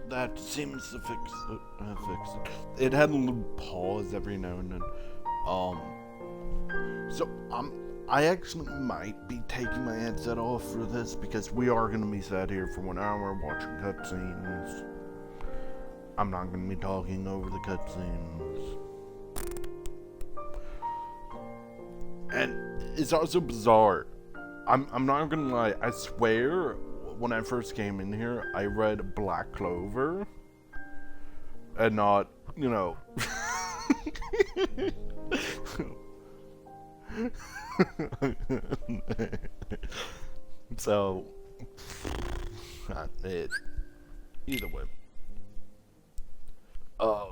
that seems to fix it. It had a little pause every now and then. Um, so I actually might be taking my headset off for this because we are gonna be sat here for 1 hour watching cutscenes. I'm not gonna be talking over the cutscenes. And it's also bizarre. I'm not gonna lie, I swear when I first came in here I read Black Clover and not, you know. So it either way. Uh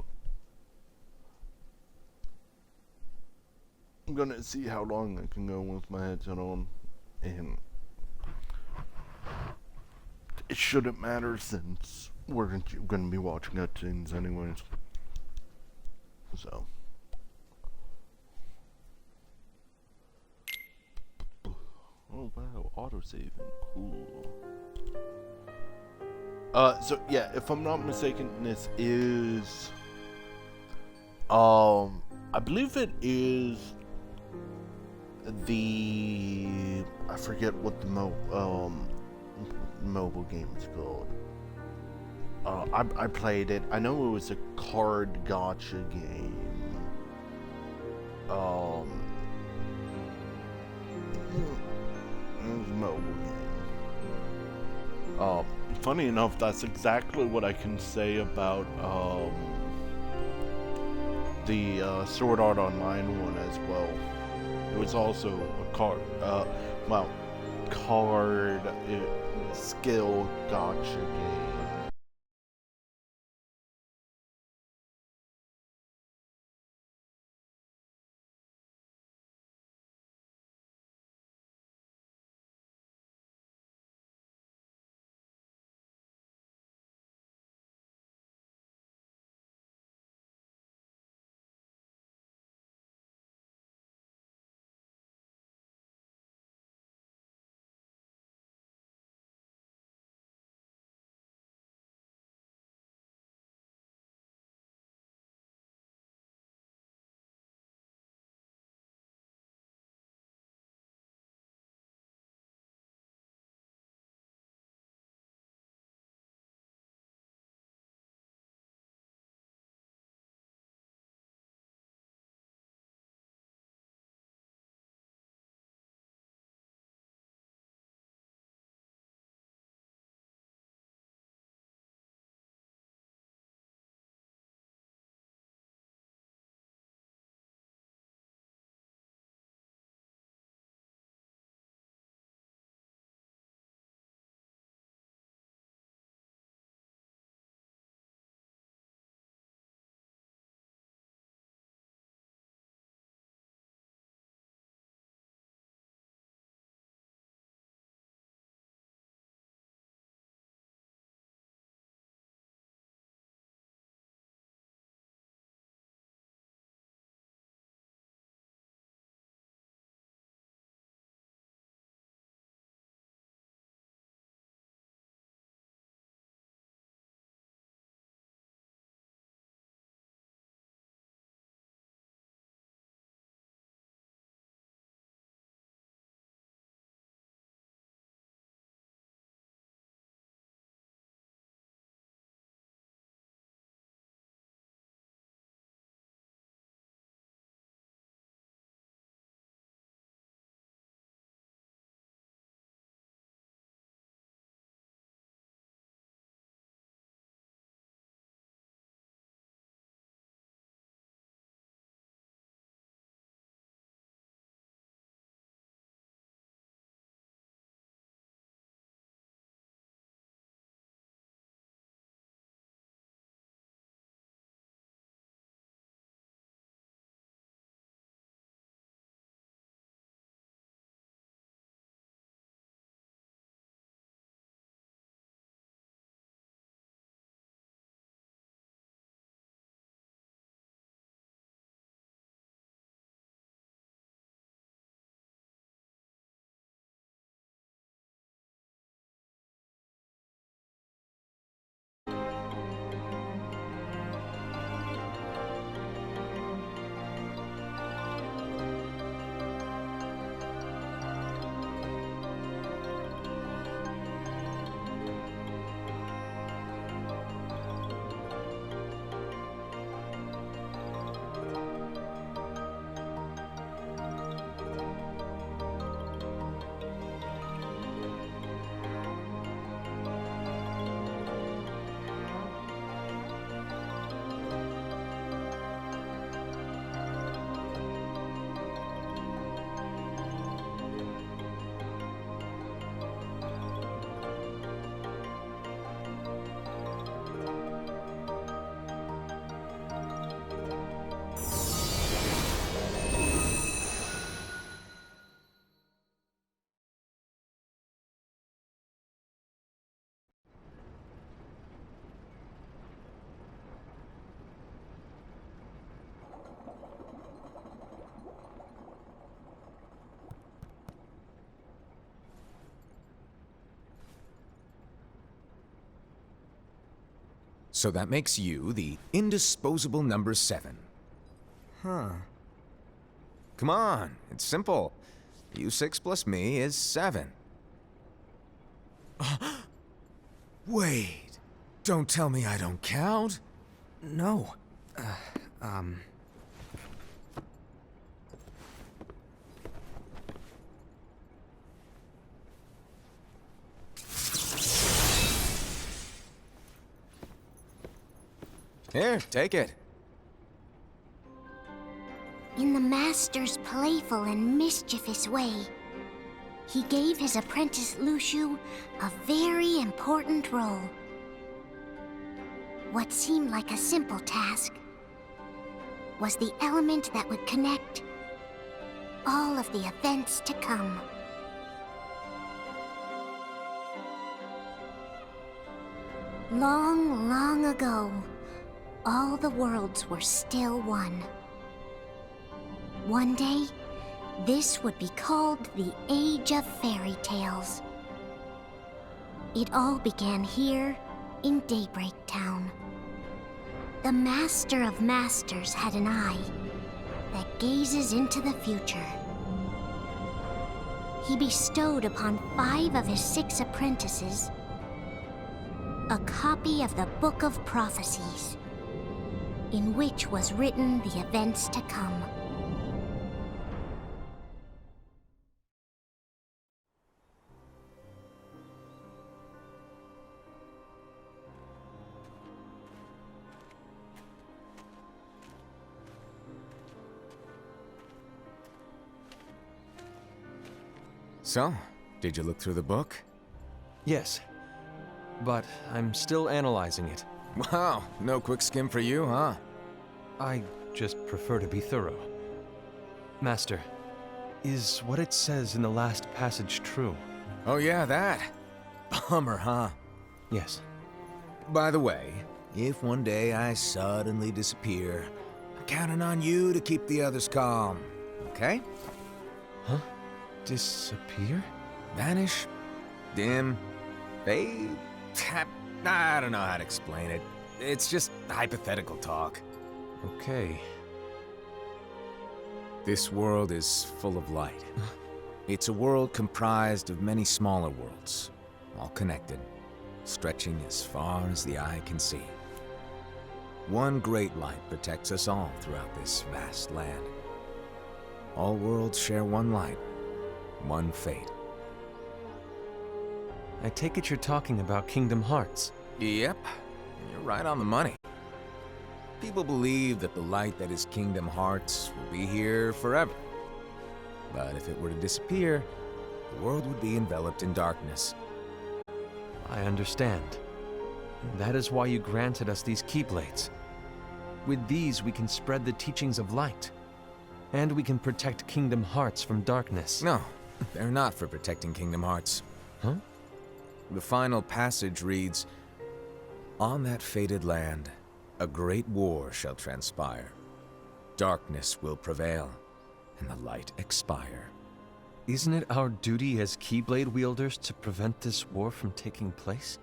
I'm gonna see how long I can go with my headset on, and it shouldn't matter since we're gonna be watching cutscenes anyways. So. Oh wow, autosaving, cool. So yeah, if I'm not mistaken, this is, I believe it is I forget what the mobile game is called. I played it. I know it was a card gotcha game. It was a mobile game. Funny enough, that's exactly what I can say about the Sword Art Online one as well. It was also a card skill gotcha game. So that makes you the indisposable number 7. Huh. Come on, it's simple. You 6 plus me is 7. Wait, don't tell me I don't count. No. Here, take it. In the Master's playful and mischievous way, he gave his apprentice Luxu a very important role. What seemed like a simple task was the element that would connect all of the events to come. Long, long ago, all the worlds were still one. One day, this would be called the Age of Fairy Tales. It all began here in Daybreak Town. The Master of Masters had an eye that gazes into the future. He bestowed upon 5 of his 6 apprentices a copy of the Book of Prophecies, in which was written the events to come. So, did you look through the book? Yes. But I'm still analyzing it. Wow, no quick skim for you, huh? I just prefer to be thorough. Master, is what it says in the last passage true? Oh yeah, that. Bummer, huh? Yes. By the way, if one day I suddenly disappear, I'm counting on you to keep the others calm, okay? Huh? Disappear? Vanish, dim, fade. I don't know how to explain it. It's just hypothetical talk. Okay. This world is full of light. It's a world comprised of many smaller worlds, all connected, stretching as far as the eye can see. One great light protects us all throughout this vast land. All worlds share one light, one fate. I take it you're talking about Kingdom Hearts. Yep, you're right on the money. People believe that the light that is Kingdom Hearts will be here forever. But if it were to disappear, the world would be enveloped in darkness. I understand. That is why you granted us these Keyblades. With these, we can spread the teachings of light. And we can protect Kingdom Hearts from darkness. No, they're not for protecting Kingdom Hearts. Huh? The final passage reads, "On that fated land, a great war shall transpire. Darkness will prevail, and the light expire." Isn't it our duty as Keyblade wielders to prevent this war from taking place?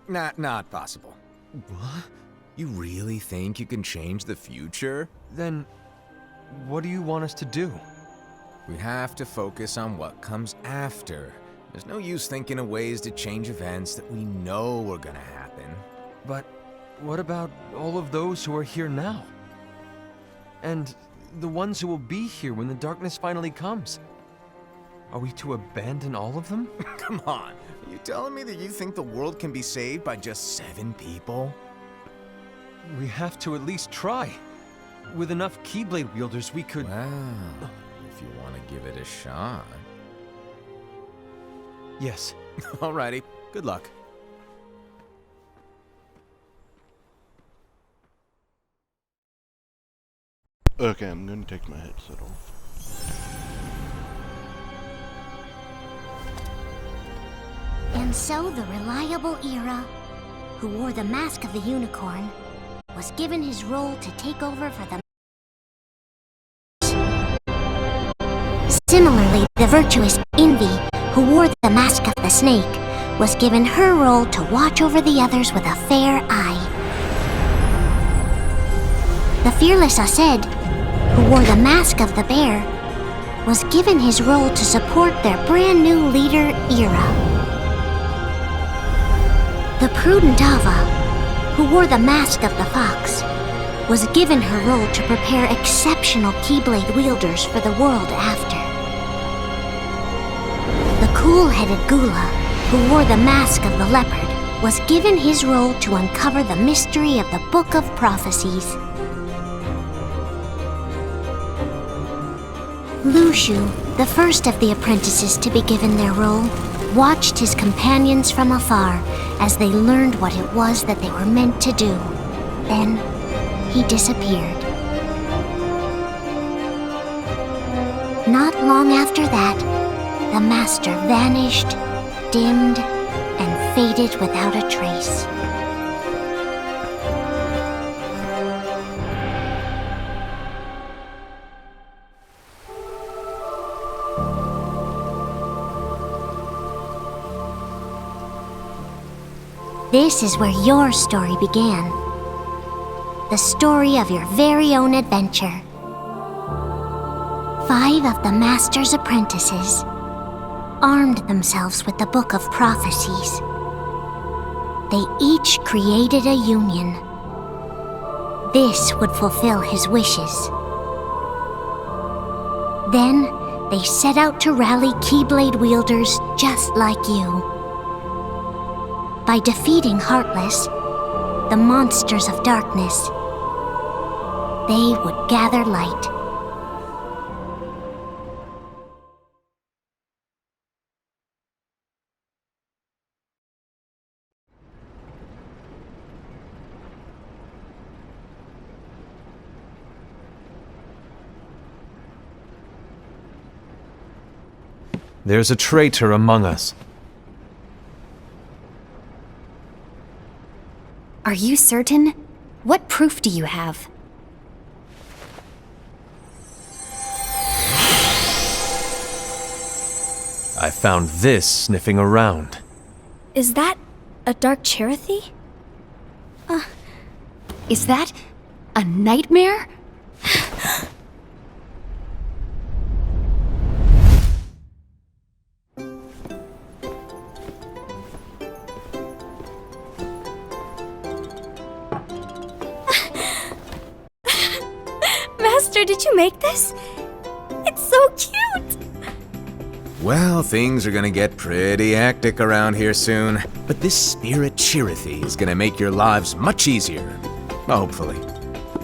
Not possible. What? You really think you can change the future? Then, what do you want us to do? We have to focus on what comes after. There's no use thinking of ways to change events that we know are gonna happen. But what about all of those who are here now? And the ones who will be here when the darkness finally comes? Are we to abandon all of them? Come on, are you telling me that you think the world can be saved by just 7 people? We have to at least try. With enough Keyblade wielders, we could... Well, if you want to give it a shot. Yes. Alrighty, good luck. Okay, I'm gonna take my headset off. And so the reliable Era, who wore the mask of the unicorn, was given his role to take over for the... Similarly, the virtuous Envy, who wore the mask of the snake, was given her role to watch over the others with a fair eye. The fearless Aesed, who wore the mask of the bear, was given his role to support their brand new leader, Ira. The prudent Ava, who wore the mask of the fox, was given her role to prepare exceptional Keyblade wielders for the world after. The cool-headed Gula, who wore the mask of the leopard, was given his role to uncover the mystery of the Book of Prophecies. Lushu, the first of the apprentices to be given their role, watched his companions from afar as they learned what it was that they were meant to do. Then, he disappeared. Not long after that, the master vanished, dimmed, and faded without a trace. This is where your story began. The story of your very own adventure. 5 of the Master's apprentices armed themselves with the Book of Prophecies. They each created a union. This would fulfill his wishes. Then, they set out to rally Keyblade wielders just like you. By defeating Heartless, the monsters of darkness, they would gather light. There's a traitor among us. Are you certain? What proof do you have? I found this sniffing around. Is that a Dark Cherothy? Is that a nightmare? Master, did you make this? It's so cute! Well, things are gonna get pretty hectic around here soon. But this Spirit Cherothy is gonna make your lives much easier. Hopefully.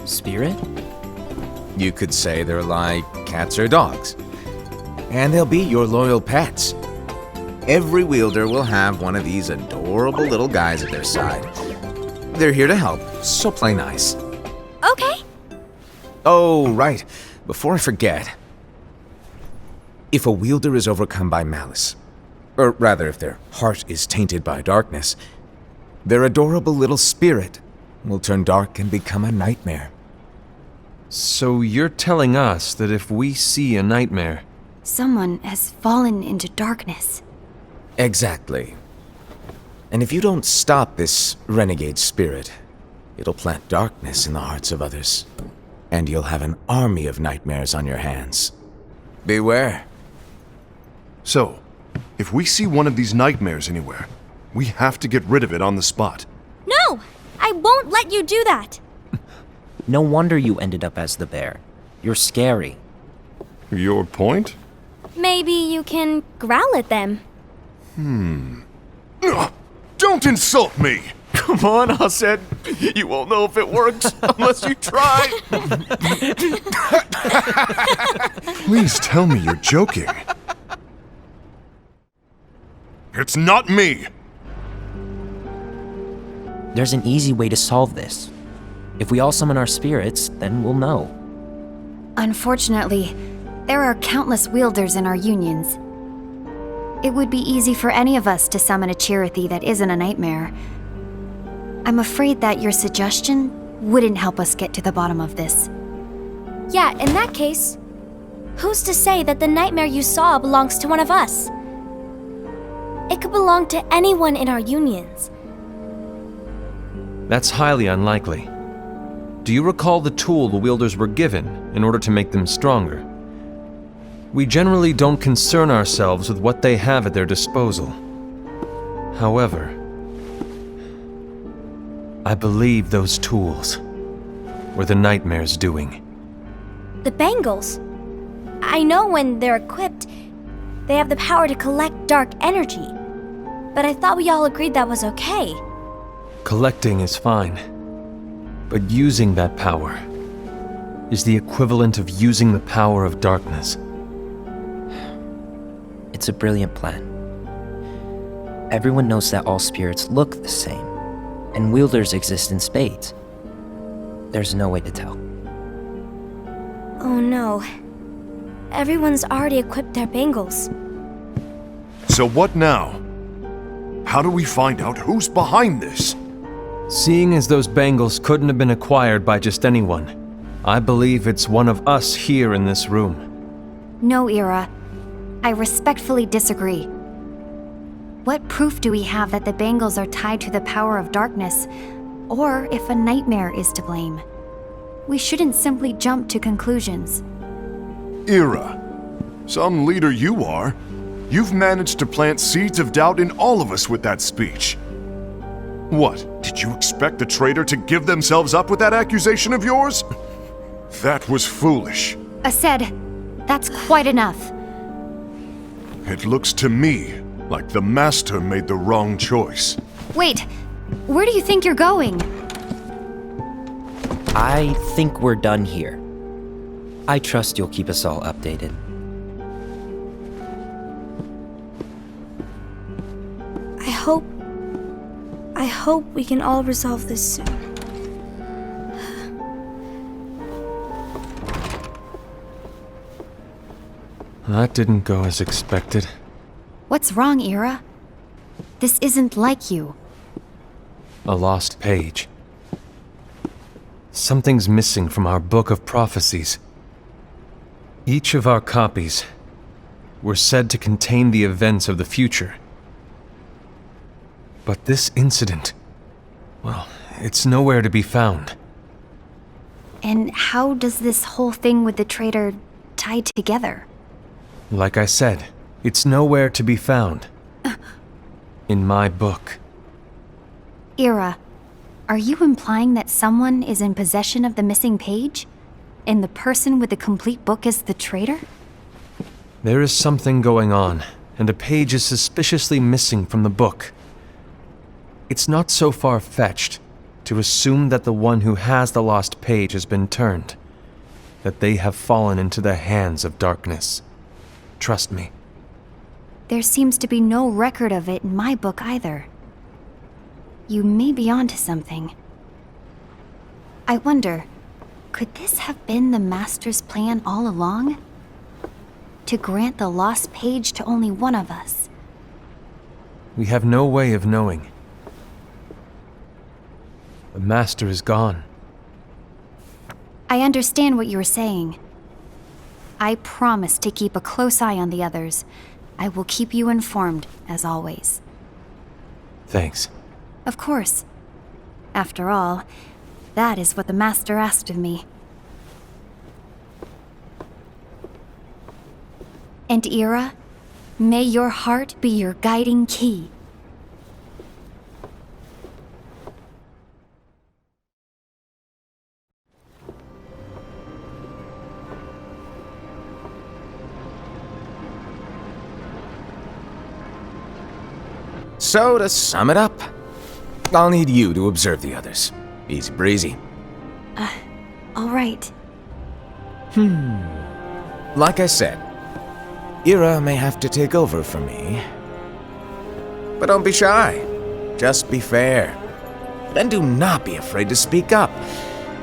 Spirit? You could say they're like cats or dogs. And they'll be your loyal pets. Every wielder will have one of these adorable little guys at their side. They're here to help, so play nice. Okay. Oh, right. Before I forget. If a wielder is overcome by malice, or rather if their heart is tainted by darkness, their adorable little spirit will turn dark and become a nightmare. So you're telling us that if we see a nightmare... Someone has fallen into darkness. Exactly. And if you don't stop this renegade spirit, it'll plant darkness in the hearts of others. And you'll have an army of nightmares on your hands. Beware. So, if we see one of these nightmares anywhere, we have to get rid of it on the spot. No! I won't let you do that! No wonder you ended up as the bear. You're scary. Your point? Maybe you can growl at them. Don't insult me! Come on, Aesed. You won't know if it works unless you try. Please tell me you're joking. It's not me! There's an easy way to solve this. If we all summon our spirits, then we'll know. Unfortunately, there are countless wielders in our unions. It would be easy for any of us to summon a Cherothy that isn't a nightmare. I'm afraid that your suggestion wouldn't help us get to the bottom of this. Yeah, in that case, who's to say that the nightmare you saw belongs to one of us? It could belong to anyone in our unions. That's highly unlikely. do you recall the tool the wielders were given in order to make them stronger? We generally don't concern ourselves with what they have at their disposal. However, I believe those tools were the Nightmare's doing. The bangles. I know when they're equipped, they have the power to collect dark energy. But I thought we all agreed that was okay. Collecting is fine, but using that power is the equivalent of using the power of darkness. It's a brilliant plan. Everyone knows that all spirits look the same, and wielders exist in spades. There's no way to tell. Oh no. Everyone's already equipped their bangles. So what now? How do we find out who's behind this? Seeing as those bangles couldn't have been acquired by just anyone, I believe it's one of us here in this room. No, Ira. I respectfully disagree. What proof do we have that the bangles are tied to the power of darkness, or if a nightmare is to blame? We shouldn't simply jump to conclusions. Ira, some leader you are. You've managed to plant seeds of doubt in all of us with that speech. What, did you expect the traitor to give themselves up with that accusation of yours? That was foolish. Aced, that's quite enough. It looks to me like the Master made the wrong choice. Wait, where do you think you're going? I think we're done here. I trust you'll keep us all updated. I hope we can all resolve this soon. That didn't go as expected. What's wrong, Ira? This isn't like you. A lost page. Something's missing from our book of prophecies. Each of our copies were said to contain the events of the future. But this incident, well, it's nowhere to be found. And how does this whole thing with the traitor tie together? Like I said, it's nowhere to be found. In my book. Ira, are you implying that someone is in possession of the missing page? And the person with the complete book is the traitor? There is something going on, and a page is suspiciously missing from the book. It's not so far-fetched to assume that the one who has the lost page has been turned, that they have fallen into the hands of darkness. Trust me. There seems to be no record of it in my book either. You may be onto something. I wonder, could this have been the Master's plan all along? To grant the lost page to only one of us? We have no way of knowing. The Master is gone. I understand what you're saying. I promise to keep a close eye on the others. I will keep you informed, as always. Thanks. Of course. After all, that is what the Master asked of me. And Ira, may your heart be your guiding key. So, to sum it up, I'll need you to observe the others. Easy breezy. All right. Like I said, Ira may have to take over for me. But don't be shy. Just be fair. And do not be afraid to speak up.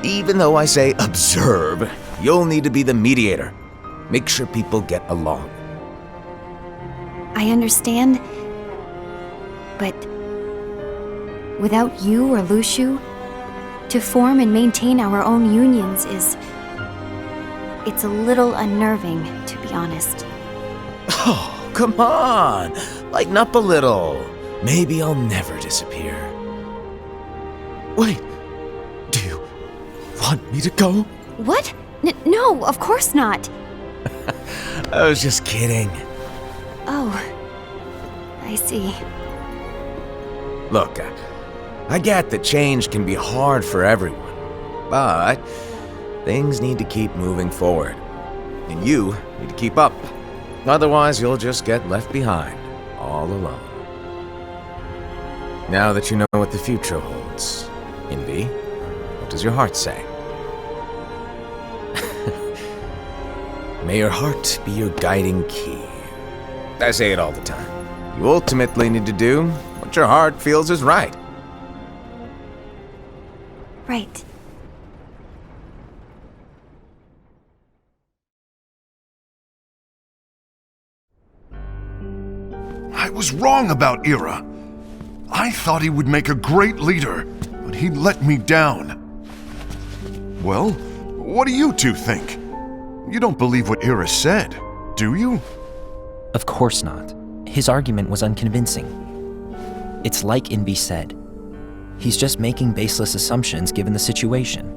Even though I say observe, you'll need to be the mediator. Make sure people get along. I understand. But without you or Luxu, to form and maintain our own unions it's a little unnerving, to be honest. Oh, come on! Lighten up a little. Maybe I'll never disappear. Wait, do you want me to go? What? No, of course not. I was just kidding. Oh, I see. Look, I get that change can be hard for everyone, but things need to keep moving forward. And you need to keep up. Otherwise, you'll just get left behind, all alone. Now that you know what the future holds, Envy, what does your heart say? May your heart be your guiding key. I say it all the time. You ultimately need to do what your heart feels is right. Right. I was wrong about Ira. I thought he would make a great leader, but he let me down. Well, what do you two think? You don't believe what Ira said, do you? Of course not. His argument was unconvincing. It's like Envy said. He's just making baseless assumptions given the situation.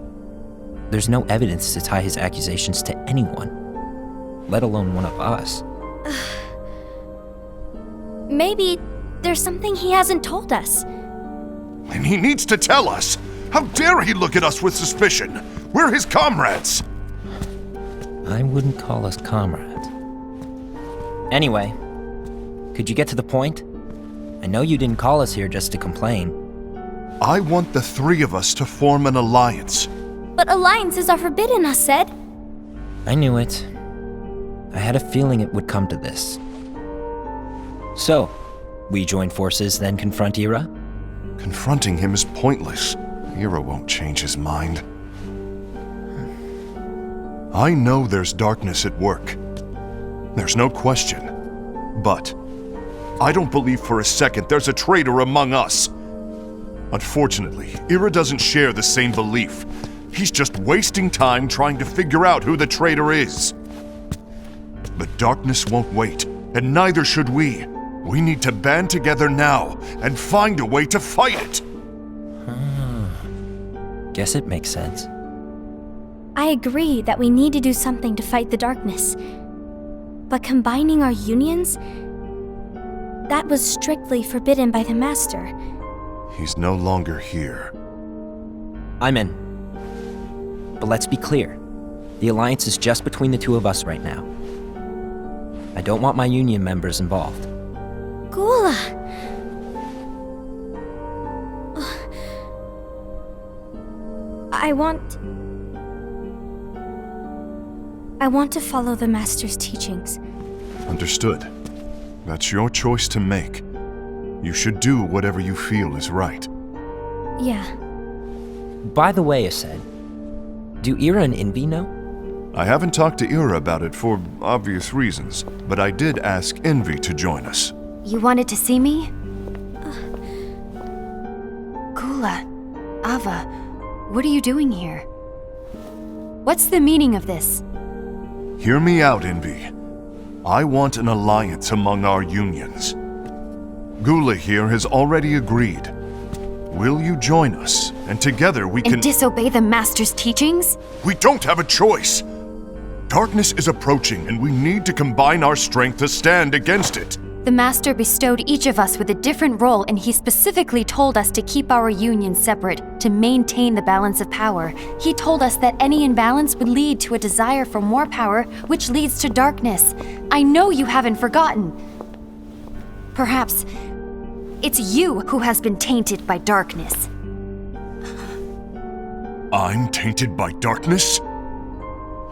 There's no evidence to tie his accusations to anyone, let alone one of us. Maybe there's something he hasn't told us. And he needs to tell us. How dare he look at us with suspicion? We're his comrades. I wouldn't call us comrades. Anyway, could you get to the point? I know you didn't call us here just to complain. I want the three of us to form an alliance. But alliances are forbidden, us said. I knew it. I had a feeling it would come to this. So, we join forces, then confront Ira? Confronting him is pointless. Ira won't change his mind. I know there's darkness at work. There's no question. But I don't believe for a second there's a traitor among us. Unfortunately, Ira doesn't share the same belief. He's just wasting time trying to figure out who the traitor is. But darkness won't wait, and neither should we. We need to band together now and find a way to fight it. Guess it makes sense. I agree that we need to do something to fight the darkness. But combining our unions? That was strictly forbidden by the Master. He's no longer here. I'm in. But let's be clear. The alliance is just between the two of us right now. I don't want my union members involved. Gula! I want to follow the Master's teachings. Understood. That's your choice to make. You should do whatever you feel is right. Yeah. By the way, Aced, do Ira and Envy know? I haven't talked to Ira about it for obvious reasons, but I did ask Envy to join us. You wanted to see me? Gula, Ava, what are you doing here? What's the meaning of this? Hear me out, Envy. I want an alliance among our unions. Gula here has already agreed. Will you join us, and together we can— And disobey the Master's teachings? We don't have a choice! Darkness is approaching, and we need to combine our strength to stand against it. The Master bestowed each of us with a different role, and he specifically told us to keep our union separate, to maintain the balance of power. He told us that any imbalance would lead to a desire for more power, which leads to darkness. I know you haven't forgotten. Perhaps it's you who has been tainted by darkness. I'm tainted by darkness?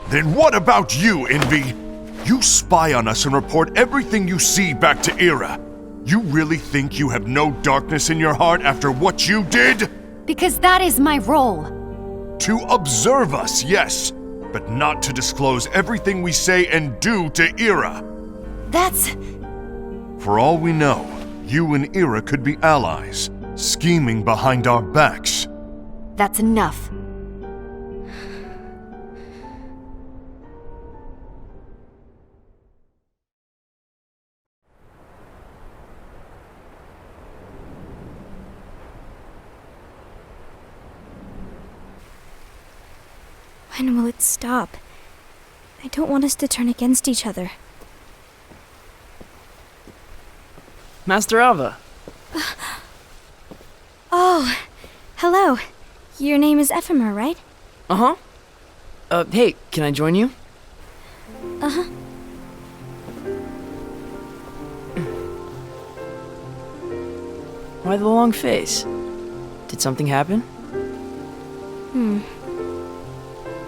Then what about you, Envy? You spy on us and report everything you see back to Ira. You really think you have no darkness in your heart after what you did? Because that is my role. To observe us, yes, but not to disclose everything we say and do to Ira. That's... For all we know, you and Ira could be allies, scheming behind our backs. that's enough. When will it stop? I don't want us to turn against each other. Master Alva. Oh, hello. Your name is Ephemer, right? Uh-huh. Hey, can I join you? Uh-huh. Why the long face? Did something happen?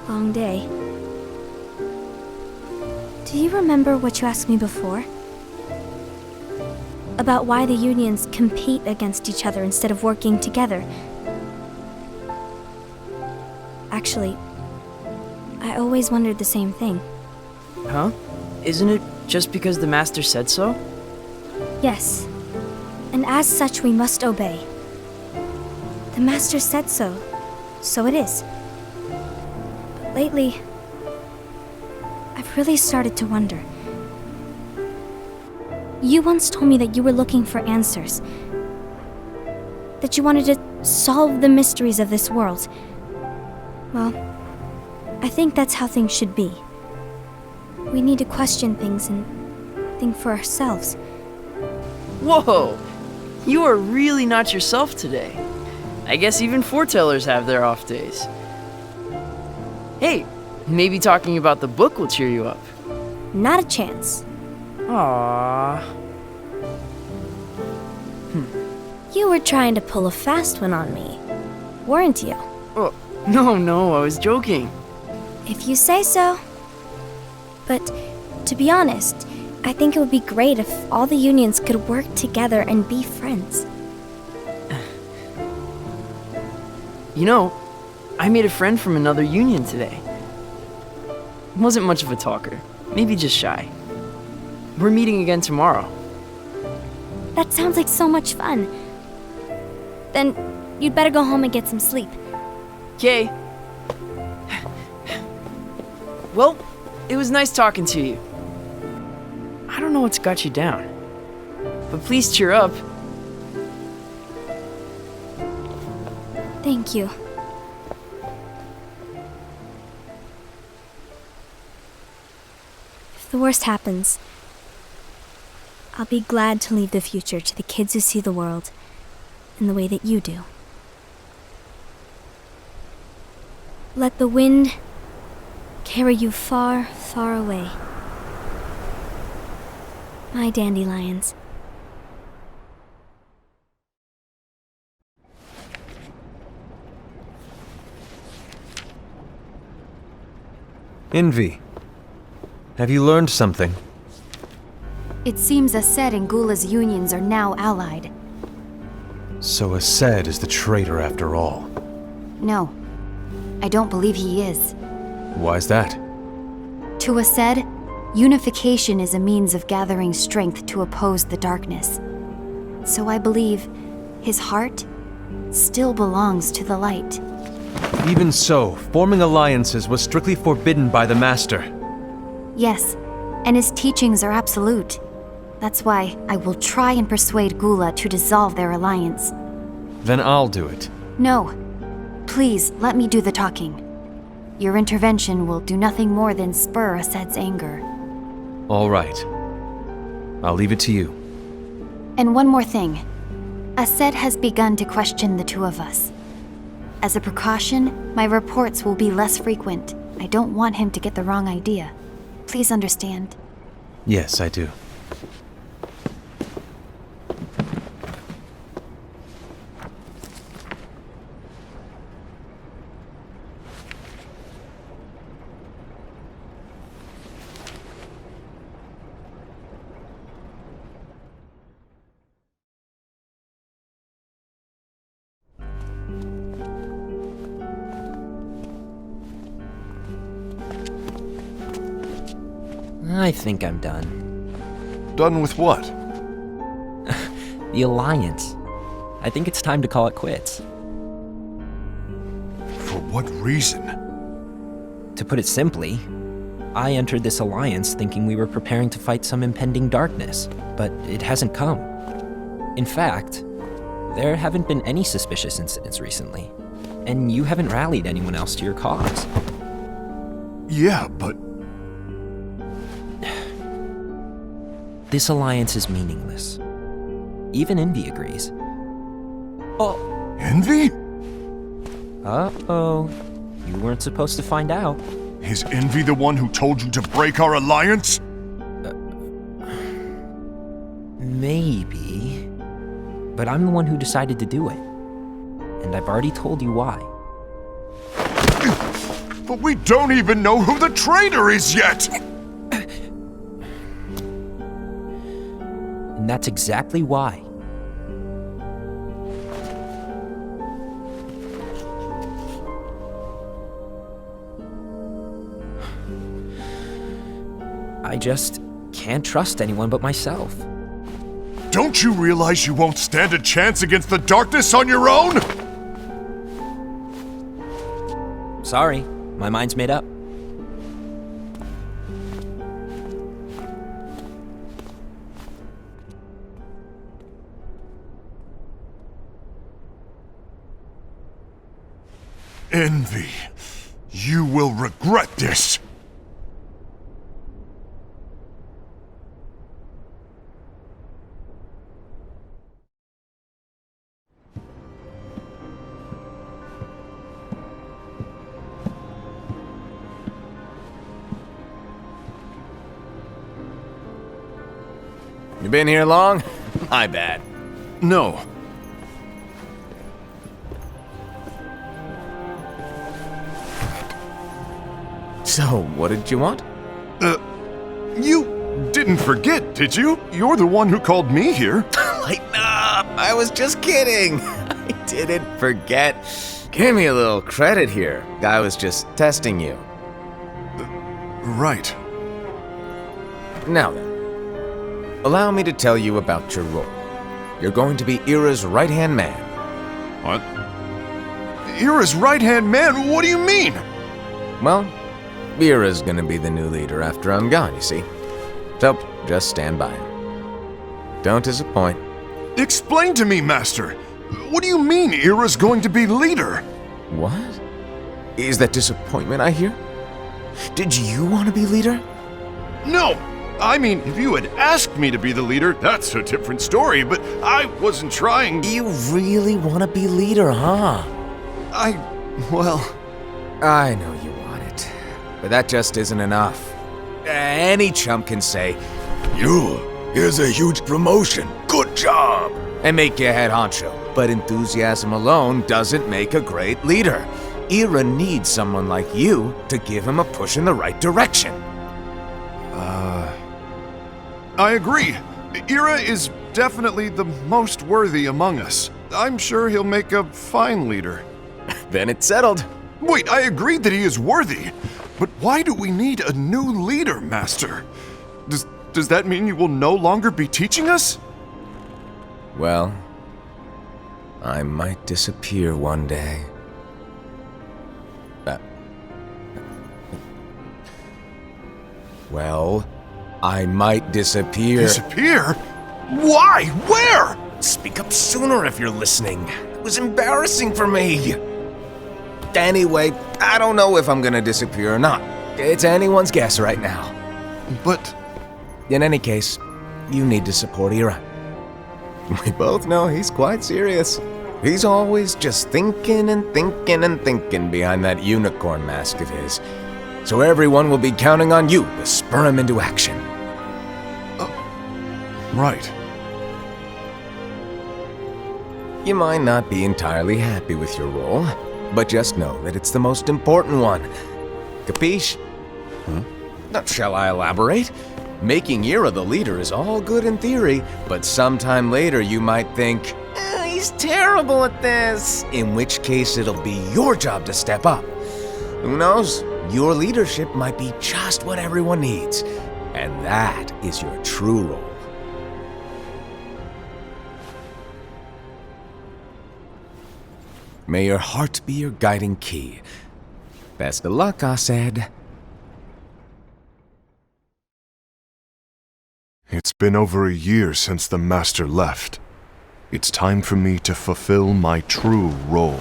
Long day. Do you remember what you asked me before? About why the unions compete against each other instead of working together. Actually, I always wondered the same thing. Huh? Isn't it just because the Master said so? Yes. And as such, we must obey. The Master said so, so it is. But lately, I've really started to wonder. You once told me that you were looking for answers. That you wanted to solve the mysteries of this world. Well, I think that's how things should be. We need to question things and think for ourselves. Whoa! You are really not yourself today. I guess even foretellers have their off days. Hey, maybe talking about the book will cheer you up. Not a chance. Aww. You were trying to pull a fast one on me, weren't you? Oh, no, I was joking. If you say so. But to be honest, I think it would be great if all the unions could work together and be friends. You know, I made a friend from another union today. Wasn't much of a talker, maybe just shy. We're meeting again tomorrow. That sounds like so much fun. Then you'd better go home and get some sleep. Okay. Well, it was nice talking to you. I don't know what's got you down, but please cheer up. Thank you. If the worst happens, I'll be glad to leave the future to the kids who see the world in the way that you do. Let the wind carry you far, far away. My dandelions. Envy, have you learned something? It seems Aced and Gula's unions are now allied. So Aced is the traitor after all. No, I don't believe he is. Why's that? To Aced, unification is a means of gathering strength to oppose the darkness. So I believe his heart still belongs to the light. Even so, forming alliances was strictly forbidden by the Master. Yes, and his teachings are absolute. That's why I will try and persuade Gula to dissolve their alliance. Then I'll do it. No. Please, let me do the talking. Your intervention will do nothing more than spur Aced's anger. All right. I'll leave it to you. And one more thing. Aced has begun to question the two of us. As a precaution, my reports will be less frequent. I don't want him to get the wrong idea. Please understand. Yes, I do. I think I'm done. Done with what? The Alliance. I think it's time to call it quits. For what reason? To put it simply, I entered this alliance thinking we were preparing to fight some impending darkness, but it hasn't come. In fact, there haven't been any suspicious incidents recently, and you haven't rallied anyone else to your cause. Yeah, but This alliance is meaningless. Even Envy agrees. Envy? Uh-oh. You weren't supposed to find out. Is Envy the one who told you to break our alliance? Maybe. But I'm the one who decided to do it. And I've already told you why. But we don't even know who the traitor is yet! And that's exactly why. I just can't trust anyone but myself. Don't you realize you won't stand a chance against the darkness on your own? Sorry, my mind's made up. Envy, you will regret this. You been here long? My bad. No. So, what did you want? You didn't forget, did you? You're the one who called me here. Lighten up! I was just kidding. I didn't forget. Give me a little credit here. I was just testing you. Right. Now then, allow me to tell you about your role. You're going to be Ira's right-hand man. What? Ira's right-hand man? What do you mean? Well, Ira's gonna be the new leader after I'm gone, you see. So, just stand by. Don't disappoint. Explain to me, Master. What do you mean Ira's going to be leader? What? Is that disappointment I hear? Did you want to be leader? No! I mean, if you had asked me to be the leader, that's a different story, but I wasn't trying. You really want to be leader, huh? Well... I know you want it, but that just isn't enough. Any chump can say, here's a huge promotion, good job, and make you head honcho. But enthusiasm alone doesn't make a great leader. Ira needs someone like you to give him a push in the right direction. I agree. Ira is definitely the most worthy among us. I'm sure he'll make a fine leader. Then it's settled. Wait, I agreed that he is worthy. But why do we need a new leader, Master? Does that mean you will no longer be teaching us? Well, I might disappear one day. Well, I might disappear. Disappear? Why? Where? Speak up sooner if you're listening. It was embarrassing for me. Anyway, I don't know if I'm gonna disappear or not. It's anyone's guess right now. But... In any case, you need to support Ira. We both know he's quite serious. He's always just thinking and thinking and thinking behind that unicorn mask of his. So everyone will be counting on you to spur him into action. Right. You might not be entirely happy with your role, but just know that it's the most important one. Capiche? Now, shall I elaborate? Making Ira the leader is all good in theory, but sometime later you might think, he's terrible at this. In which case it'll be your job to step up. Who knows? Your leadership might be just what everyone needs. And that is your true role. May your heart be your guiding key. Best of luck, Asaad. It's been over a year since the Master left. It's time for me to fulfill my true role.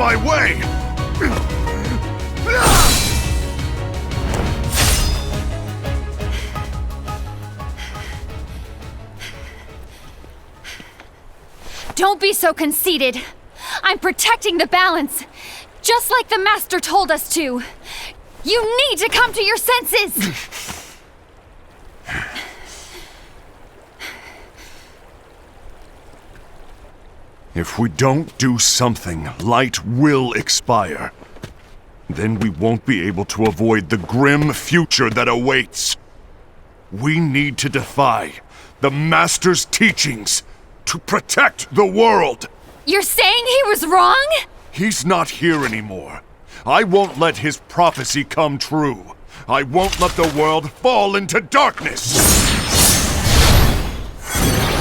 my way! Don't be so conceited. I'm protecting the balance, just like the Master told us to. You need to come to your senses! If we don't do something, light will expire. Then we won't be able to avoid the grim future that awaits. We need to defy the Master's teachings to protect the world. You're saying he was wrong? He's not here anymore. I won't let his prophecy come true. I won't let the world fall into darkness.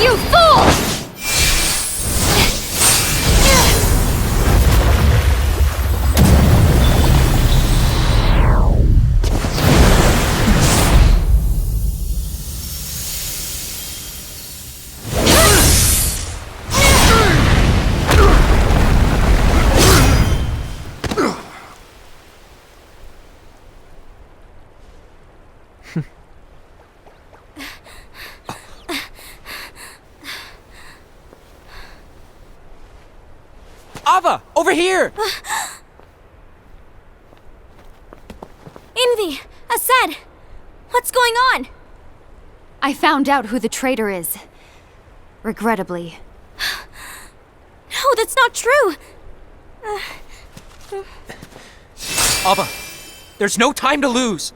You fool! Ava, over here! Envy! Aced! What's going on? I found out who the traitor is. Regrettably. No, that's not true! Ava, there's no time to lose!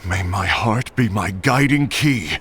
May my heart be my guiding key.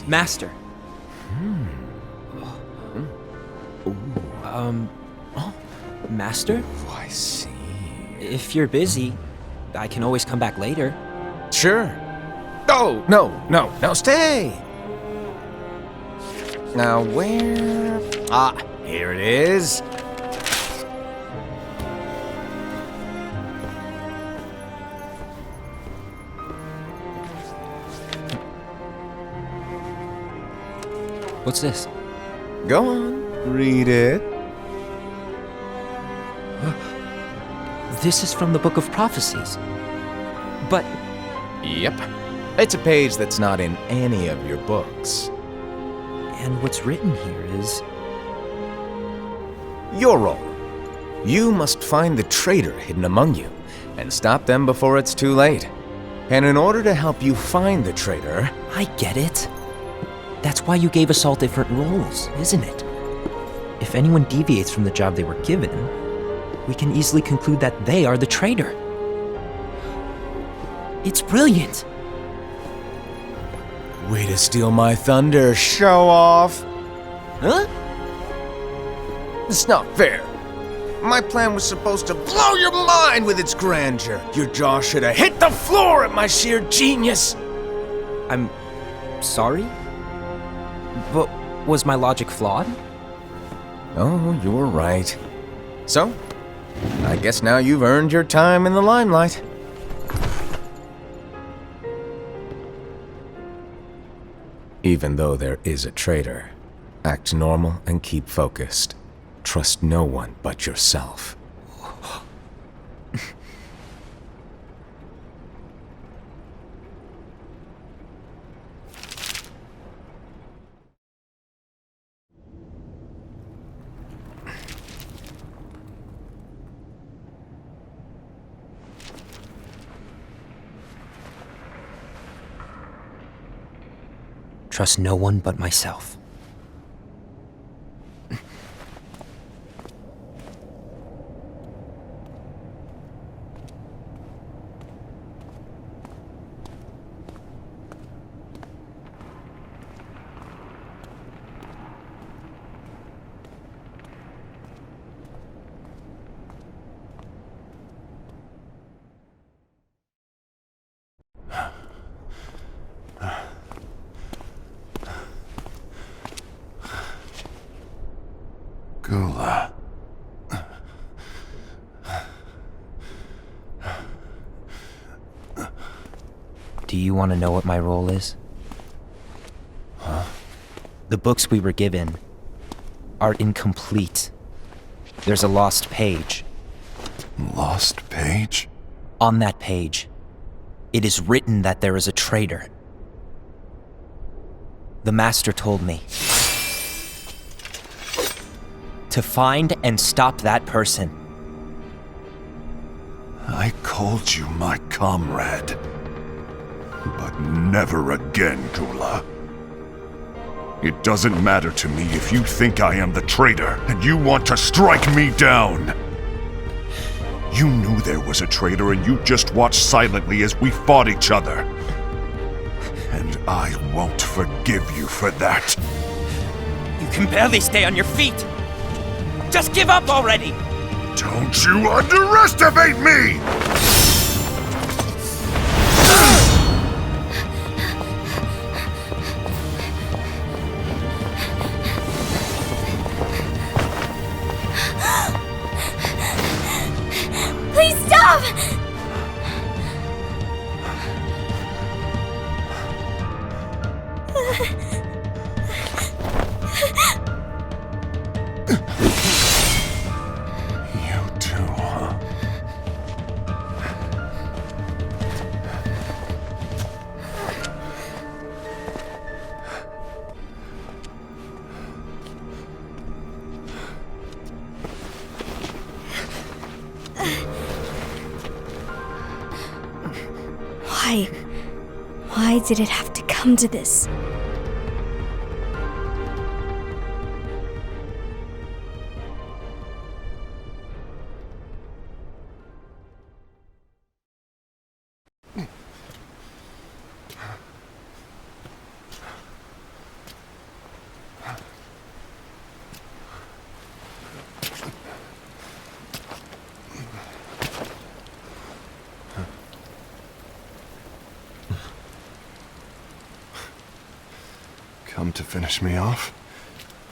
Master. Master? Oh, I see. If you're busy, I can always come back later. Sure. Oh, no, stay! Now, where... Ah, here it is. What's this? Go on, read it. This is from the Book of Prophecies. But Yep. It's a page that's not in any of your books. and what's written here is Your role. You must find the traitor hidden among you, and stop them before it's too late. And in order to help you find the traitor... I get it. That's why you gave us all different roles, isn't it? If anyone deviates from the job they were given, we can easily conclude that they are the traitor. It's brilliant. Way to steal my thunder, show off! Huh? It's not fair. My plan was supposed to blow your mind with its grandeur. Your jaw should have hit the floor at my sheer genius. I'm sorry? But was my logic flawed? Oh, you're right. So, I guess now you've earned your time in the limelight. Even though there is a traitor, act normal and keep focused. Trust no one but yourself. trust no one but myself. Gula. Do you want to know what my role is? Huh? The books we were given are incomplete. There's a lost page. Lost page? On that page, it is written that there is a traitor. The Master told me to find and stop that person. I called you my comrade. But never again, Gula. It doesn't matter to me if you think I am the traitor and you want to strike me down. You knew there was a traitor and you just watched silently as we fought each other. And I won't forgive you for that. You can barely stay on your feet. Just give up already! Don't you underestimate me! Please stop! You too, huh? Why did it have to come to this? Come to finish me off?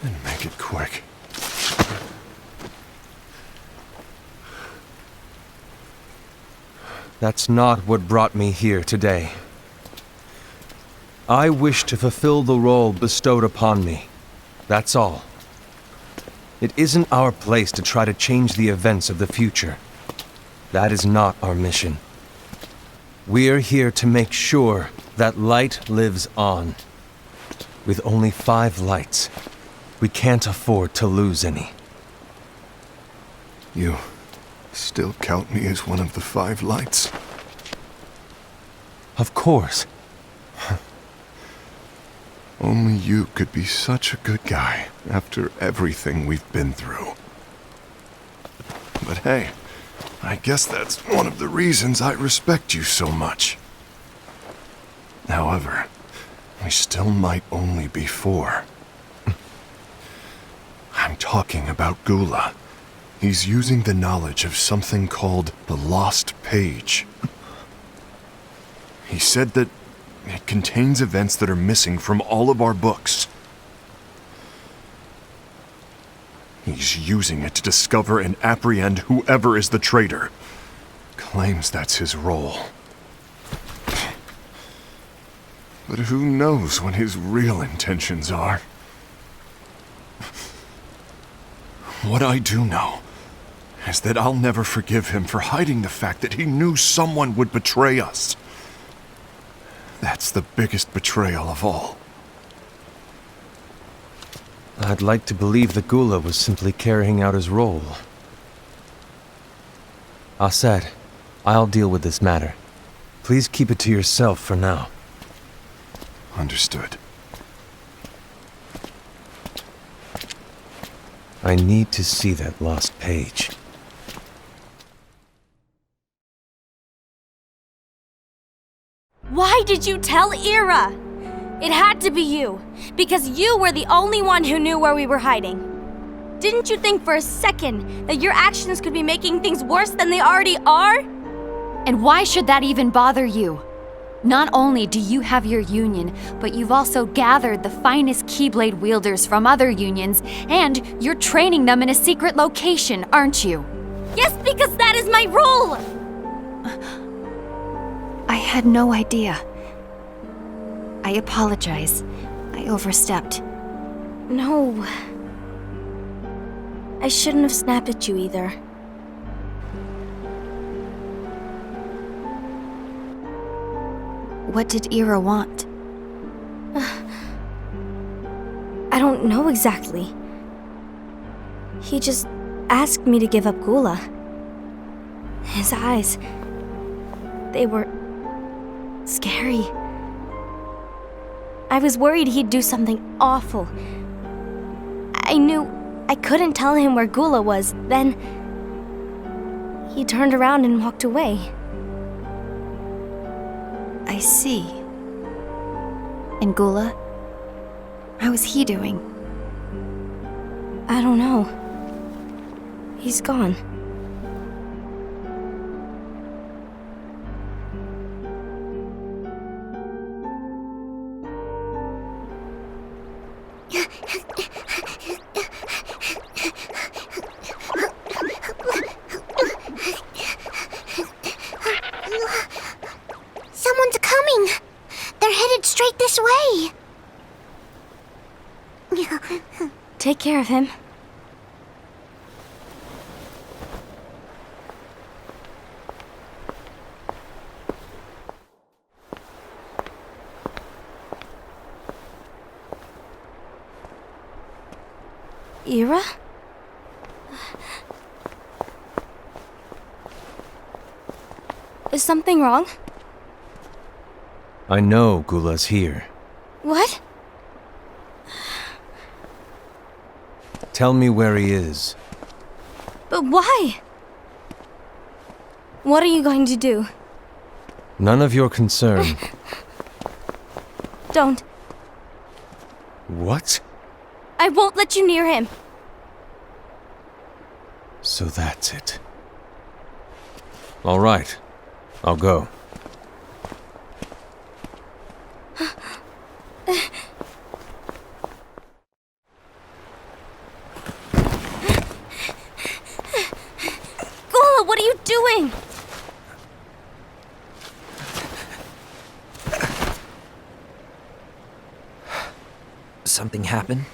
Then make it quick. That's not what brought me here today. I wish to fulfill the role bestowed upon me. That's all. It isn't our place to try to change the events of the future. That is not our mission. We're here to make sure that light lives on. With only 5 lights, we can't afford to lose any. You still count me as one of the 5 lights? Of course. Only you could be such a good guy after everything we've been through. But hey, I guess that's one of the reasons I respect you so much. However, we still might only be 4. I'm talking about Gula. He's using the knowledge of something called the Lost Page. He said that it contains events that are missing from all of our books. He's using it to discover and apprehend whoever is the traitor. Claims that's his role. But who knows what his real intentions are? What I do know is that I'll never forgive him for hiding the fact that he knew someone would betray us. That's the biggest betrayal of all. I'd like to believe that Gula was simply carrying out his role. Aset, I'll deal with this matter. Please keep it to yourself for now. Understood. I need to see that lost page. Why did you tell Ira? It had to be you, because you were the only one who knew where we were hiding. Didn't you think for a second that your actions could be making things worse than they already are? And why should that even bother you? Not only do you have your union, but you've also gathered the finest Keyblade wielders from other unions, and you're training them in a secret location, aren't you? Yes, because that is my role! I had no idea. I apologize. I overstepped. No. I shouldn't have snapped at you either. What did Ira want? I don't know exactly. He just asked me to give up Gula. His eyes, they were scary. I was worried he'd do something awful. I knew I couldn't tell him where Gula was. Then he turned around and walked away. I see. And Gula? How is he doing? I don't know. He's gone. Someone's coming! They're headed straight this way! Take care of him. Ira? Is something wrong? I know Gula's here. What? Tell me where he is. But why? What are you going to do? None of your concern. Don't. What? I won't let you near him. So that's it. All right. I'll go. Gula, what are you doing? Something happened?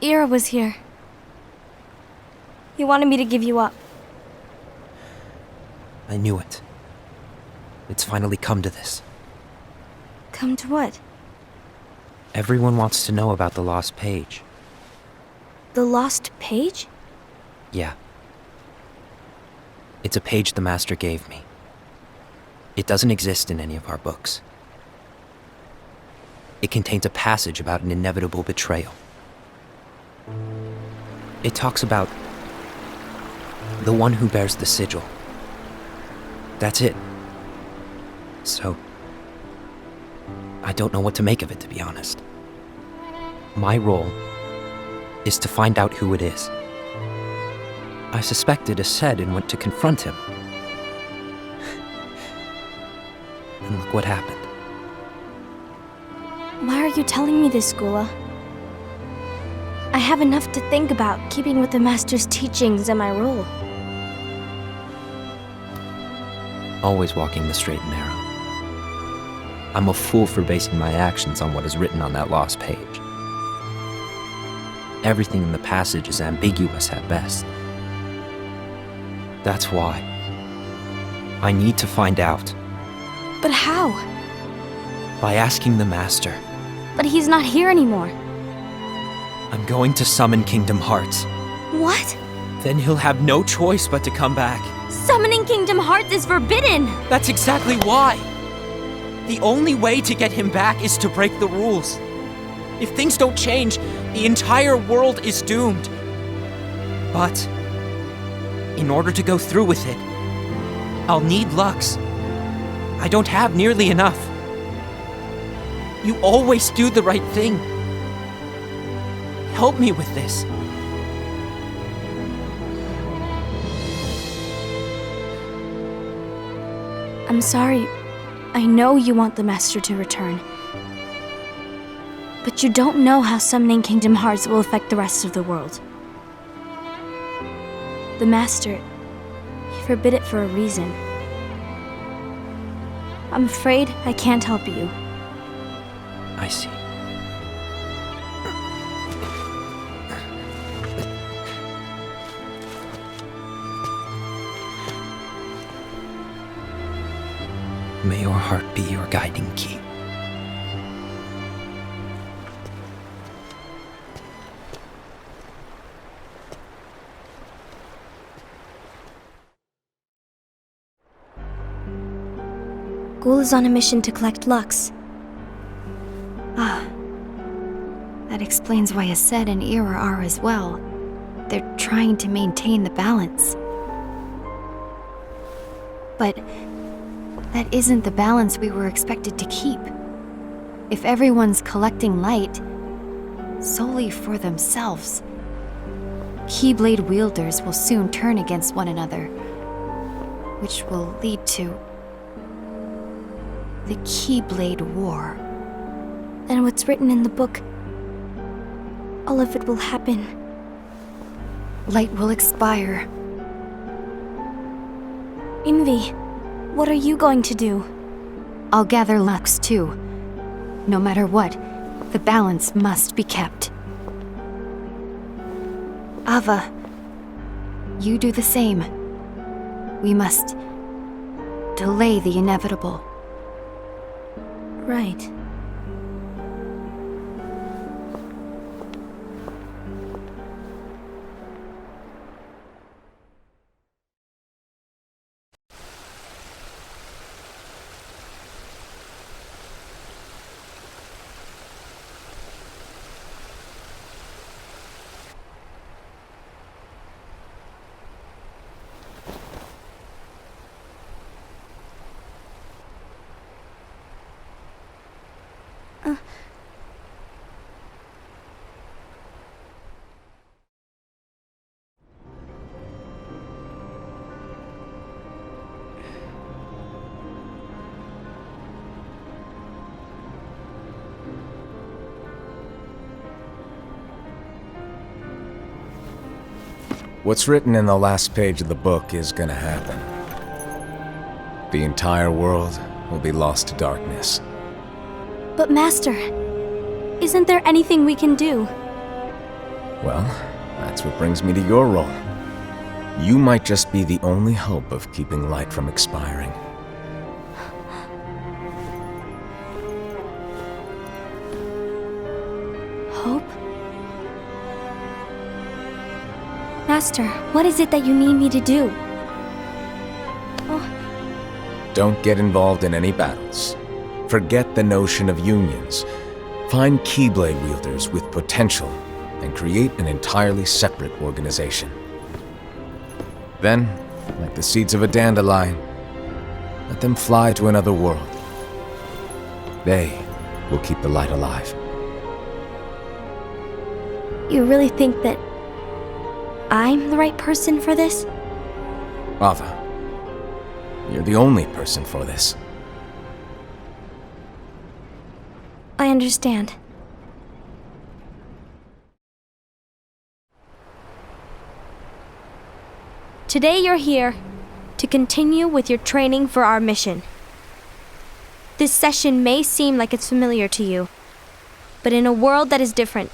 Ira was here. He wanted me to give you up. I knew it. It's finally come to this. Come to what? Everyone wants to know about the lost page. The lost page? Yeah. It's a page the Master gave me. It doesn't exist in any of our books. It contains a passage about an inevitable betrayal. It talks about the one who bears the sigil. That's it. So, I don't know what to make of it, to be honest. My role is to find out who it is. I suspected Aced and went to confront him. And look what happened. Why are you telling me this, Gula? I have enough to think about, keeping with the Master's teachings and my role. Always walking the straight and narrow. I'm a fool for basing my actions on what is written on that lost page. Everything in the passage is ambiguous at best. That's why I need to find out. But how? By asking the Master. But he's not here anymore. I'm going to summon Kingdom Hearts. What? Then he'll have no choice but to come back. Summoning Kingdom Hearts is forbidden! That's exactly why! The only way to get him back is to break the rules. If things don't change, the entire world is doomed. But in order to go through with it, I'll need Lux. I don't have nearly enough. You always do the right thing. Help me with this. I'm sorry. I know you want the Master to return. But you don't know how summoning Kingdom Hearts will affect the rest of the world. The Master, he forbid it for a reason. I'm afraid I can't help you. I see. May your heart be your guiding key. Ghoul is on a mission to collect Lux. Ah. That explains why Aced and Ira are as well. They're trying to maintain the balance. But that isn't the balance we were expected to keep. If everyone's collecting light solely for themselves, Keyblade wielders will soon turn against one another, which will lead to the Keyblade War. And what's written in the book, all of it will happen. Light will expire. Invi, what are you going to do? I'll gather Lux too. No matter what, the balance must be kept. Ava, you do the same. We must delay the inevitable. Right. What's written in the last page of the book is gonna happen. The entire world will be lost to darkness. But Master, isn't there anything we can do? Well, that's what brings me to your role. You might just be the only hope of keeping light from expiring. Hope? Master, what is it that you need me to do? Don't get involved in any battles. Forget the notion of unions. Find Keyblade wielders with potential and create an entirely separate organization. Then, like the seeds of a dandelion, let them fly to another world. They will keep the light alive. You really think that I'm the right person for this? Ava, you're the only person for this. I understand. Today you're here to continue with your training for our mission. This session may seem like it's familiar to you, but in a world that is different,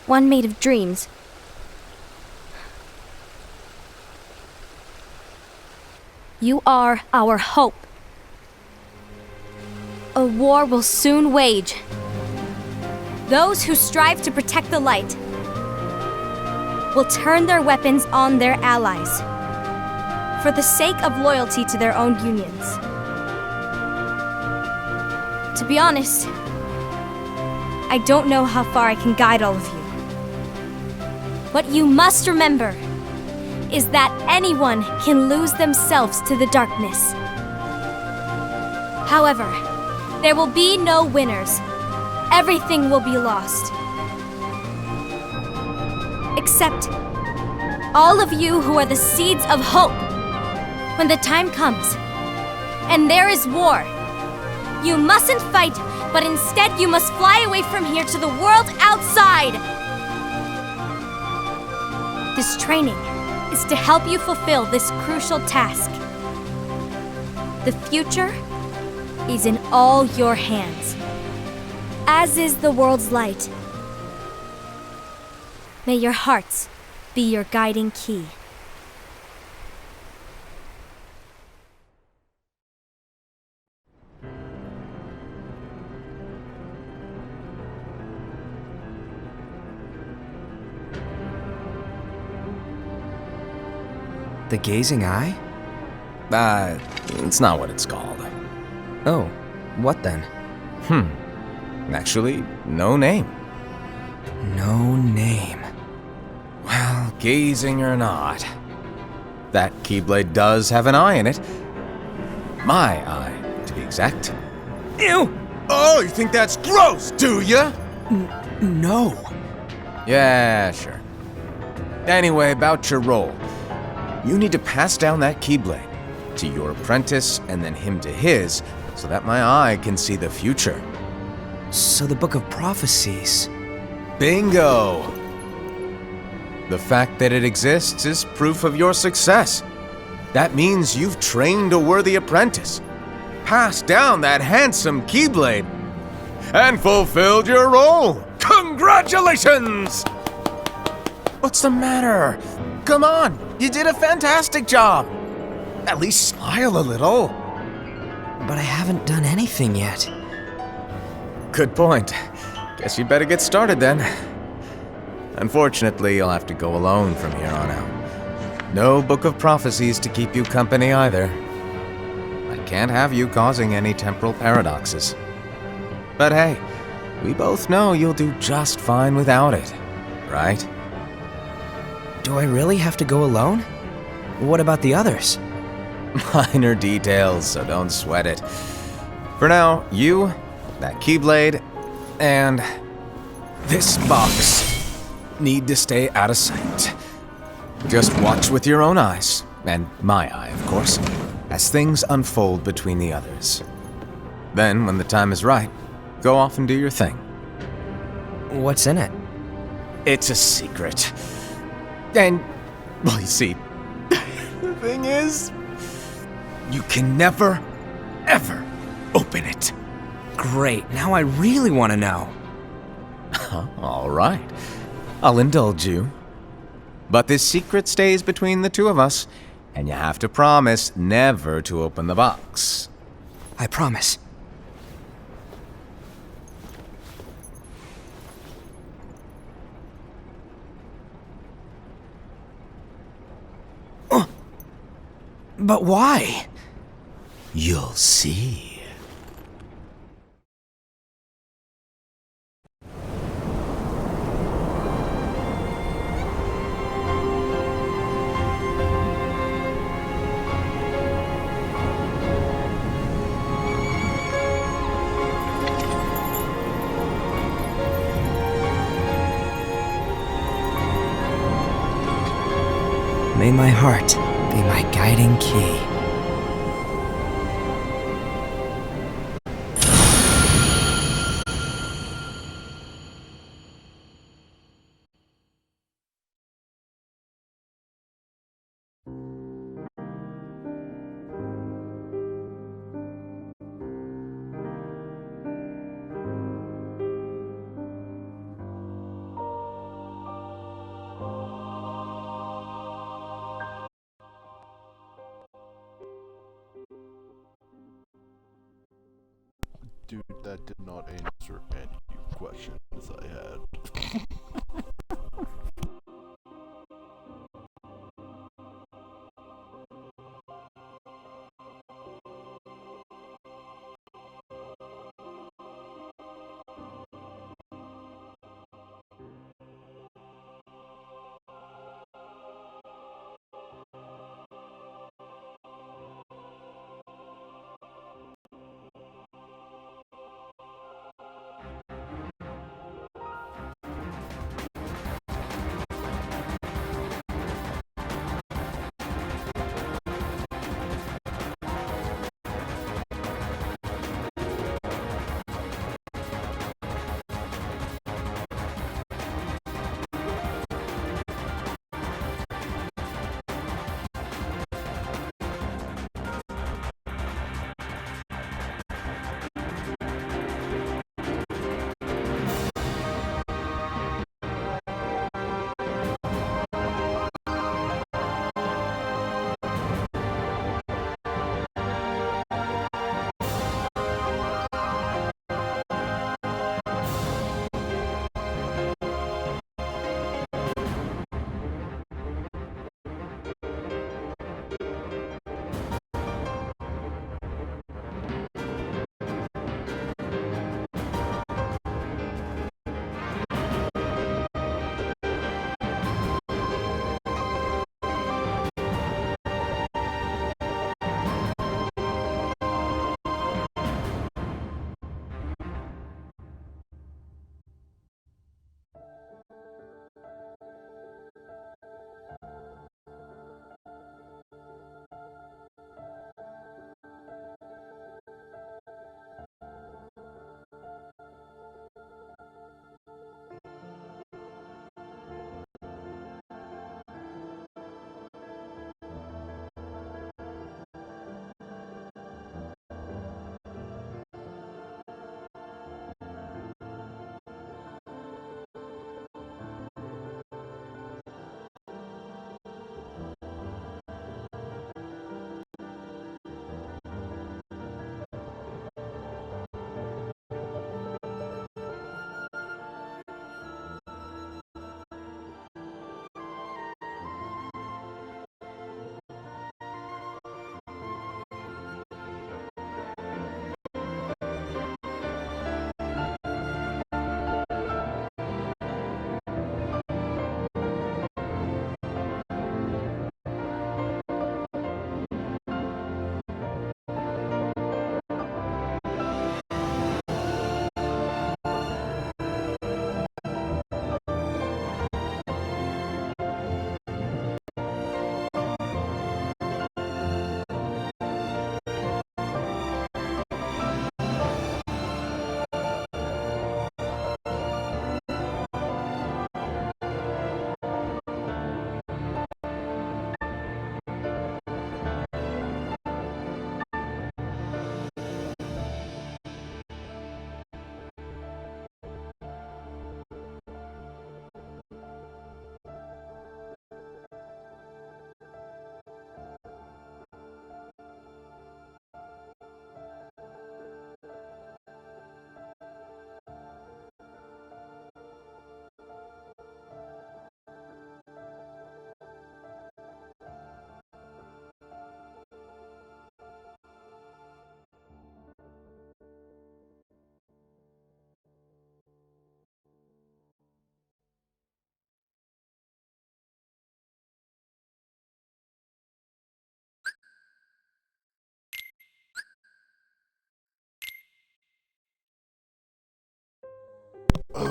one made of dreams, you are our hope. A war will soon wage. Those who strive to protect the light will turn their weapons on their allies for the sake of loyalty to their own unions. To be honest, I don't know how far I can guide all of you. What you must remember is that anyone can lose themselves to the darkness. However, there will be no winners. Everything will be lost. Except all of you who are the seeds of hope. When the time comes, and there is war, you mustn't fight, but instead you must fly away from here to the world outside. This training is to help you fulfill this crucial task. The future is in all your hands, as is the world's light. May your hearts be your guiding key. The Gazing Eye? It's not what it's called. Oh, what then? Actually, no name. No name. Well, gazing or not, that Keyblade does have an eye in it. My eye, to be exact. Ew! Oh, you think that's gross, do ya? No. Yeah, sure. Anyway, about your role. You need to pass down that Keyblade to your apprentice and then him to his, so that my eye can see the future. So the Book of Prophecies. Bingo! The fact that it exists is proof of your success. That means you've trained a worthy apprentice, passed down that handsome Keyblade, and fulfilled your role. Congratulations! What's the matter? Come on, you did a fantastic job. At least smile a little. But I haven't done anything yet. Good point. Guess you better get started then. Unfortunately, you'll have to go alone from here on out. No Book of Prophecies to keep you company either. I can't have you causing any temporal paradoxes. But hey, we both know you'll do just fine without it, right? Do I really have to go alone? What about the others? Minor details, so don't sweat it. For now, you, that Keyblade, and this box need to stay out of sight. Just watch with your own eyes, and my eye, of course, as things unfold between the others. Then, when the time is right, go off and do your thing. What's in it? It's a secret. And, well, you see, the thing is, you can never, ever open it. Great, now I really want to know. All right, I'll indulge you. But this secret stays between the two of us, and you have to promise never to open the box. I promise. But why? You'll see. May my heart be my guiding key. Dude, that did not answer any questions I had.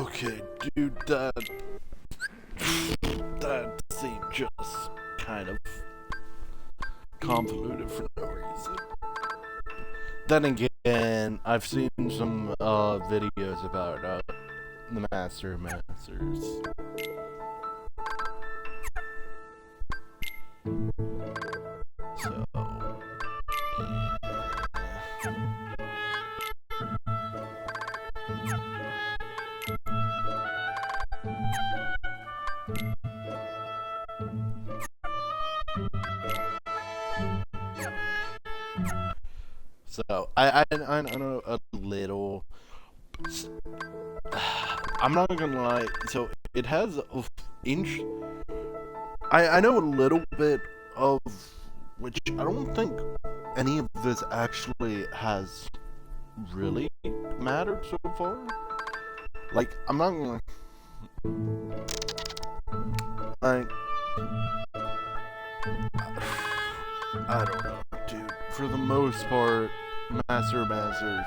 Okay, dude, that seemed just kind of convoluted for no reason. Then again, I've seen some videos about the Master of Masters. So, so I know a little. I'm not gonna lie. So it has a inch. I know a little bit of which I don't think any of this actually has really mattered so far. Like, I'm not gonna. Like, I don't know, dude. For the most part, Master of Masters.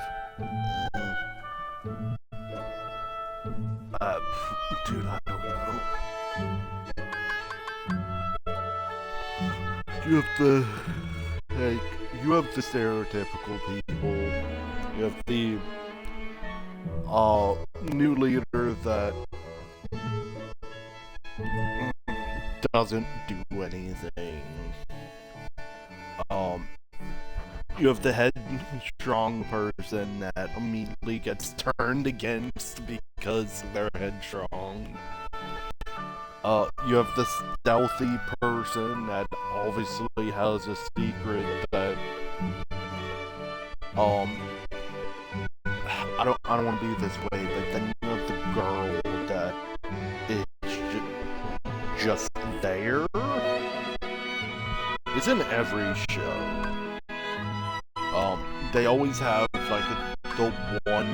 Dude, I don't know. You have the, like, you have the stereotypical people. You have the, new leader that doesn't do anything. You have the headstrong person that immediately gets turned against because they're headstrong. You have the stealthy person that obviously has a secret that, I don't want to be this way, but then you have the girl that is just there. It's in every show. They always have like the one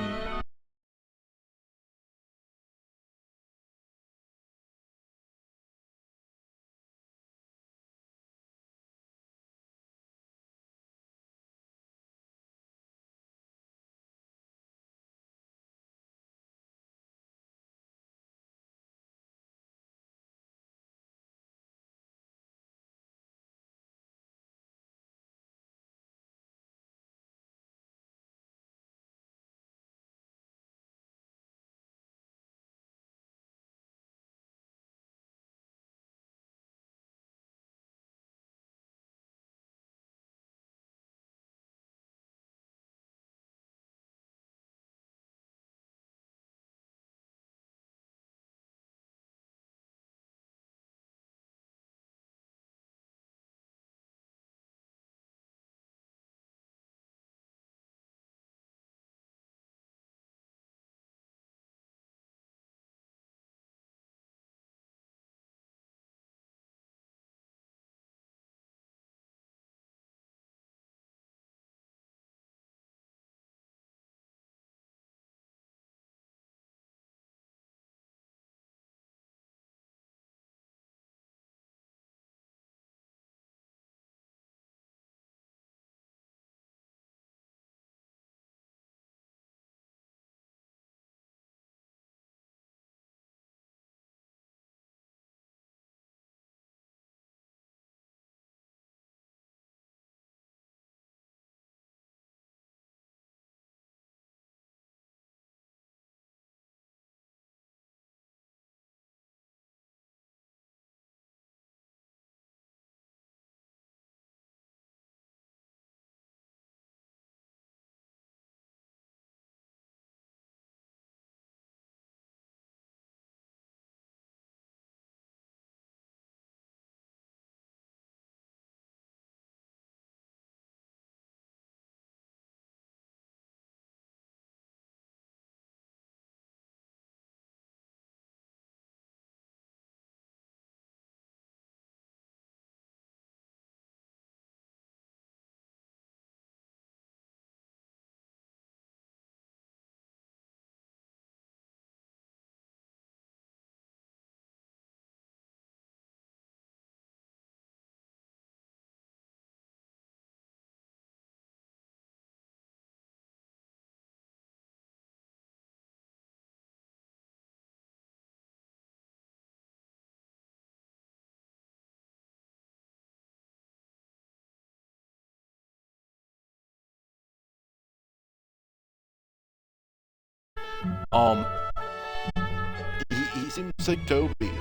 he seems like Toby.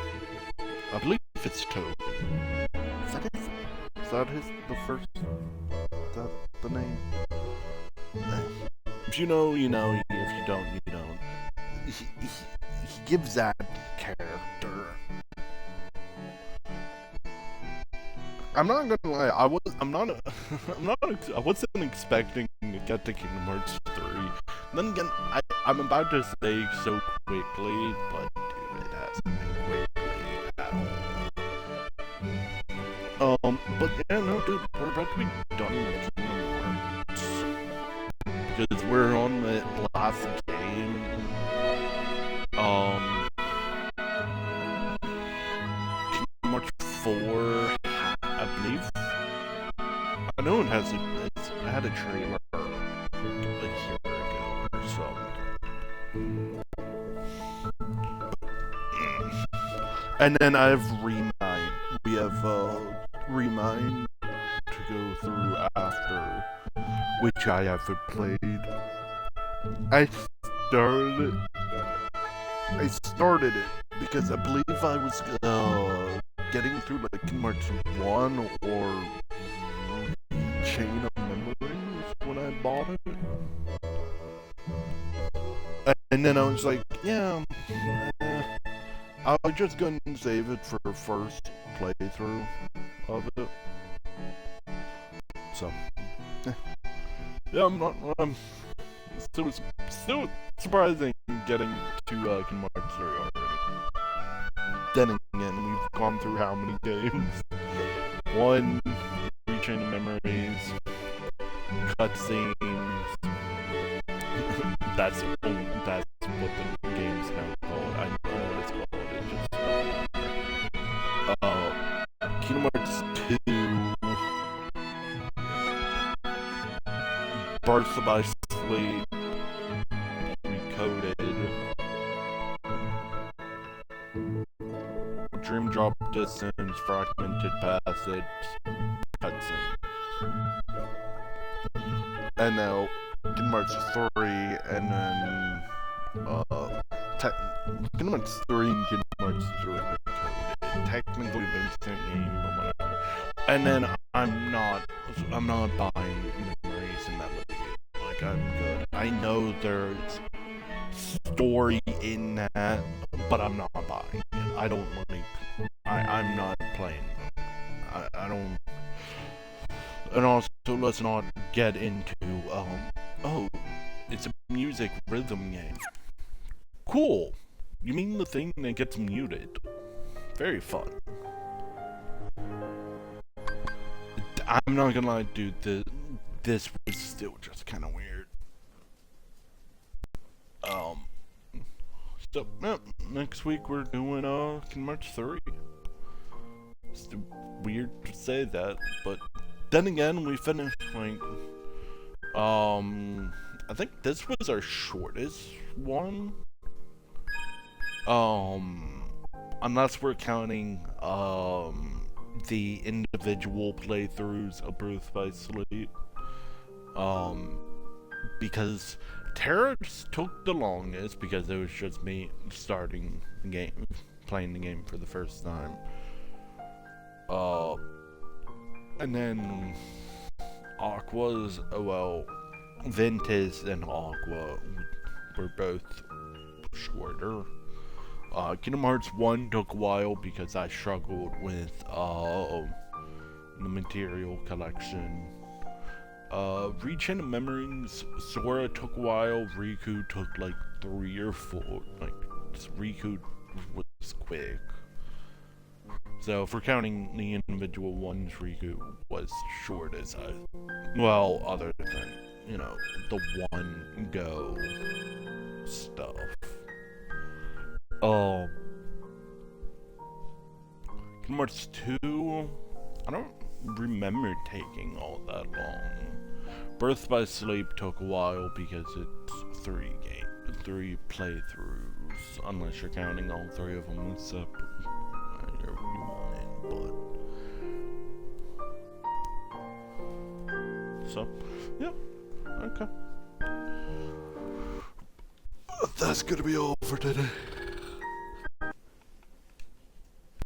I believe it's Toby. Is that the first, is that the name? If you know, you know. If you don't, you don't. He gives that character. I'm not gonna lie. I wasn't expecting to get to Kingdom Hearts 3. Then again, I'm about to say so quickly, but dude, it hasn't been quickly at all. But yeah, no, dude, we're about to be done with Kingdom Hearts because we're on the last game. Kingdom Hearts 4. I believe. I know it had a trailer a year ago or so. And then I have Remind. We have Remind to go through after, which I haven't played. I started it because I believe I was getting through like Kingdom Hearts 1 or Chain of Memories when I bought it. And then I was like, yeah, I'll just go and save it for first playthrough of it. So, yeah, I'm still surprising getting to Kingdom Hearts 3 already. Then again, we've gone through how many games? 1, Chain of Memories, cutscenes. That's what the game's now called. I know what it's called. It just Kingdom Hearts 2, Birth by Sleep, Recoded. Dream Drop Distance, Fragmented Passage, cutscenes. And now Kingdom Hearts 3, and then Kingdom Hearts 3 and Kingdom Hearts 3 technically the same game, but whatever. And then I'm not buying Memories in that movie. Like, I'm good. I know there's story in that, but I'm not buying it. I don't like. I'm not playing them. I don't. And also, let's not get into oh, it's a music rhythm game. Cool. You mean the thing that gets muted? Very fun. I'm not gonna lie, dude. This was still just kind of weird. So, yeah, next week we're doing Kingdom Hearts 3. It's weird to say that, but then again, we finished like I think this was our shortest one. Unless we're counting the individual playthroughs of Birth by Sleep. Because Terrace took the longest because it was just me starting the game, playing the game for the first time. And then Aqua's, well, Ventus and Aqua were both shorter. Kingdom Hearts 1 took a while because I struggled with the material collection. Rechain of Memories, Sora took a while, Riku took like 3 or 4, like, Riku was quick. So, if we're counting the individual ones, Riku was short as well, other than, you know, the one go stuff. Kingdom Hearts 2, I don't remember taking all that long. Birth by Sleep took a while because it's 3 playthroughs, unless you're counting all 3 of them separate. You want it, but so yeah, okay. that's gonna be all for today.